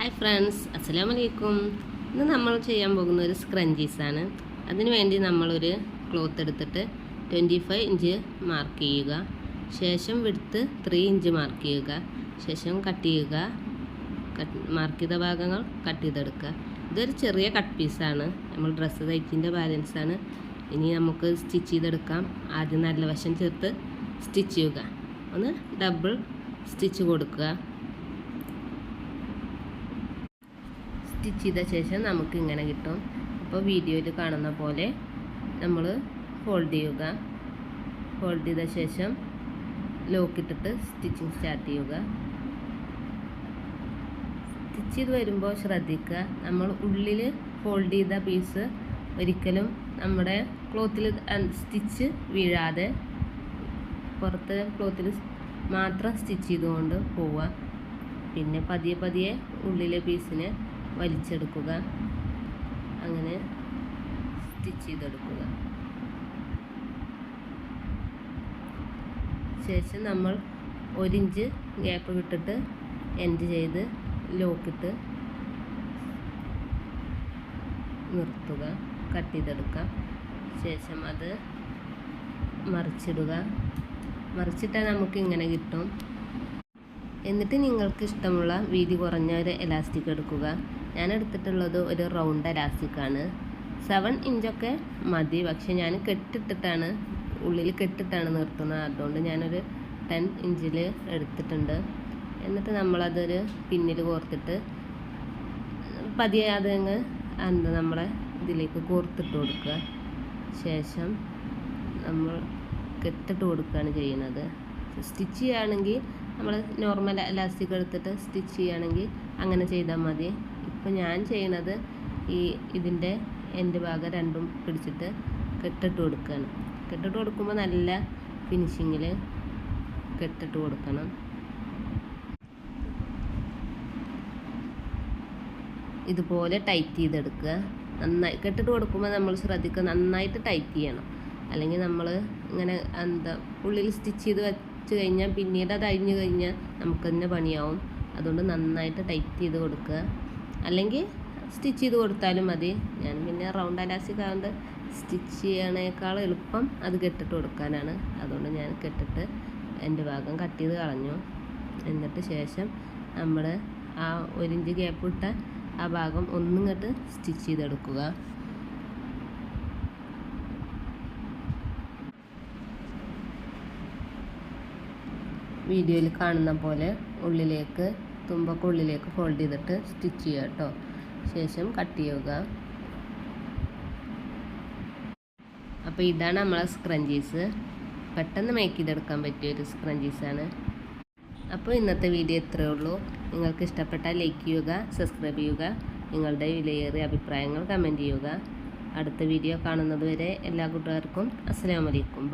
Hi friends, അസ്സലാമലൈക്കും. ഇന്ന് നമ്മൾ ചെയ്യാൻ പോകുന്ന ഒരു സ്ക്രഞ്ചീസാണ്. അതിനു വേണ്ടി നമ്മളൊരു ക്ലോത്ത് എടുത്തിട്ട് 25 ഇഞ്ച് മാർക്ക് ചെയ്യുക. ശേഷം വിഡ്ത്ത് 3 ഇഞ്ച് മാർക്ക് ചെയ്യുക. ശേഷം കട്ട് ചെയ്യുക. മാർക്ക് ചെയ്ത ഭാഗങ്ങൾ കട്ട് ചെയ്തെടുക്കുക. ഇതൊരു ചെറിയ കട്ട് പീസാണ്. നമ്മൾ ഡ്രസ്സ് തയ്ച്ചിൻ്റെ ബാലൻസാണ്. ഇനി നമുക്ക് സ്റ്റിച്ച് ചെയ്തെടുക്കാം. ആദ്യം നല്ല വശം ചേർത്ത് സ്റ്റിച്ച് ചെയ്യുക. ഒന്ന് ഡബിൾ സ്റ്റിച്ച് കൊടുക്കുക. സ്റ്റിച്ച് ചെയ്ത ശേഷം നമുക്ക് ഇങ്ങനെ കിട്ടും. അപ്പോൾ വീഡിയോയിൽ കാണുന്ന പോലെ നമ്മൾ ഫോൾഡ് ചെയ്യുക. ഫോൾഡ് ചെയ്ത ശേഷം ലോക്കിട്ടിട്ട് സ്റ്റിച്ചിങ് സ്റ്റാർട്ട് ചെയ്യുക. സ്റ്റിച്ച് ചെയ്ത് വരുമ്പോൾ ശ്രദ്ധിക്കുക, നമ്മൾ ഉള്ളിൽ ഫോൾഡ് ചെയ്ത പീസ് ഒരിക്കലും നമ്മുടെ ക്ലോത്തിൽ സ്റ്റിച്ച് വീഴാതെ പുറത്ത് ക്ലോത്തിൽ മാത്രം സ്റ്റിച്ച് ചെയ്തുകൊണ്ട് പോവുക. പിന്നെ പതിയെ പതിയെ ഉള്ളിലെ പീസിനെ വലിച്ചെടുക്കുക. അങ്ങനെ സ്റ്റിച്ച് ചെയ്തെടുക്കുക. ശേഷം നമ്മൾ 1 ഇഞ്ച് ഗ്യാപ്പ് വിട്ടിട്ട് എൻഡ് ചെയ്ത് ലോക്കിട്ട് നിർത്തുക. കട്ട് ചെയ്തെടുക്കുക. ശേഷം അത് മറിച്ചിടുക. മറിച്ചിട്ടാൽ നമുക്ക് ഇങ്ങനെ കിട്ടും. എന്നിട്ട് നിങ്ങൾക്ക് ഇഷ്ടമുള്ള വീതി കുറഞ്ഞ ഒരു എലാസ്റ്റിക് എടുക്കുക. ഞാൻ എടുത്തിട്ടുള്ളത് ഒരു റൗണ്ട് എലാസ്റ്റിക്കാണ്. 7 ഇഞ്ചൊക്കെ മതി, പക്ഷെ ഞാൻ കെട്ടിട്ടിട്ടാണ് ഉള്ളിൽ കെട്ടിട്ടാണ് നിർത്തുന്നത്. അതുകൊണ്ട് ഞാനൊരു 10 ഇഞ്ചിൽ എടുത്തിട്ടുണ്ട്. എന്നിട്ട് നമ്മളതൊരു പിന്നിൽ കോർത്തിട്ട് പതിയെ അതങ്ങ് നമ്മളെ ഇതിലേക്ക് കോർത്തിട്ട് കൊടുക്കുക. ശേഷം നമ്മൾ കെട്ടിട്ട് കൊടുക്കുകയാണ് ചെയ്യുന്നത്. സ്റ്റിച്ച് ചെയ്യുകയാണെങ്കിൽ നമ്മൾ നോർമൽ എലാസ്റ്റിക് എടുത്തിട്ട് സ്റ്റിച്ച് ചെയ്യുകയാണെങ്കിൽ അങ്ങനെ ചെയ്താൽ മതി. ഇപ്പോൾ ഞാൻ ചെയ്യണത് ഇതിൻ്റെ എൻഡ് ഭാഗം രണ്ടും പിടിച്ചിട്ട് കെട്ടിട്ട് കൊടുക്കുകയാണ്. കെട്ടിട്ട് കൊടുക്കുമ്പോൾ നല്ല ഫിനിഷിങ്ങിൽ കെട്ടിട്ട് കൊടുക്കണം. ഇതുപോലെ ടൈറ്റ് ചെയ്തെടുക്കുക. നന്നായി കെട്ടിട്ട് കൊടുക്കുമ്പോൾ നമ്മൾ ശ്രദ്ധിക്കുക, നന്നായിട്ട് ടൈറ്റ് ചെയ്യണം. അല്ലെങ്കിൽ നമ്മൾ ഇങ്ങനെ ഉള്ളിൽ സ്റ്റിച്ച് ചെയ്ത് വെച്ച് കഴിഞ്ഞാൽ പിന്നീട് അത് അഴിഞ്ഞു കഴിഞ്ഞാൽ നമുക്ക് തന്നെ പണിയാവും. അതുകൊണ്ട് നന്നായിട്ട് ടൈറ്റ് ചെയ്ത് കൊടുക്കുക. അല്ലെങ്കിൽ സ്റ്റിച്ച് ചെയ്ത് കൊടുത്താലും മതി. ഞാൻ പിന്നെ റൗണ്ട് എലാസ്റ്റിക് ആയതുകൊണ്ട് സ്റ്റിച്ച് ചെയ്യണേക്കാൾ എളുപ്പം അത് കെട്ടിട്ട് കൊടുക്കാനാണ്. അതുകൊണ്ട് ഞാൻ കെട്ടിട്ട് എൻ്റെ ഭാഗം കട്ട് ചെയ്ത് കളഞ്ഞു. എന്നിട്ട് ശേഷം നമ്മൾ ആ 1 ഇഞ്ച് ഗ്യാപ്പ് ഇട്ട ആ ഭാഗം ഒന്നിങ്ങോട്ട് സ്റ്റിച്ച് ചെയ്തെടുക്കുക. വീഡിയോയിൽ കാണുന്ന പോലെ ഉള്ളിലേക്ക് തുമ്പക്കുള്ളിലേക്ക് ഫോൾഡ് ചെയ്തിട്ട് സ്റ്റിച്ച് ചെയ്യുക കേട്ടോ. ശേഷം കട്ട് ചെയ്യുക. അപ്പോൾ ഇതാണ് നമ്മളെ സ്ക്രഞ്ചീസ്. പെട്ടെന്ന് മേക്ക് ചെയ്തെടുക്കാൻ പറ്റിയൊരു സ്ക്രഞ്ചീസാണ്. അപ്പോൾ ഇന്നത്തെ വീഡിയോ ഇത്രയേ ഉള്ളൂ. നിങ്ങൾക്ക് ഇഷ്ടപ്പെട്ടാൽ ലൈക്ക് ചെയ്യുക, സബ്സ്ക്രൈബ് ചെയ്യുക, നിങ്ങളുടെ വിലയേറിയ അഭിപ്രായങ്ങൾ കമൻറ്റ് ചെയ്യുക. അടുത്ത വീഡിയോ കാണുന്നത് വരെ എല്ലാ കൂട്ടുകാർക്കും അസ്സലാമു അലൈക്കും.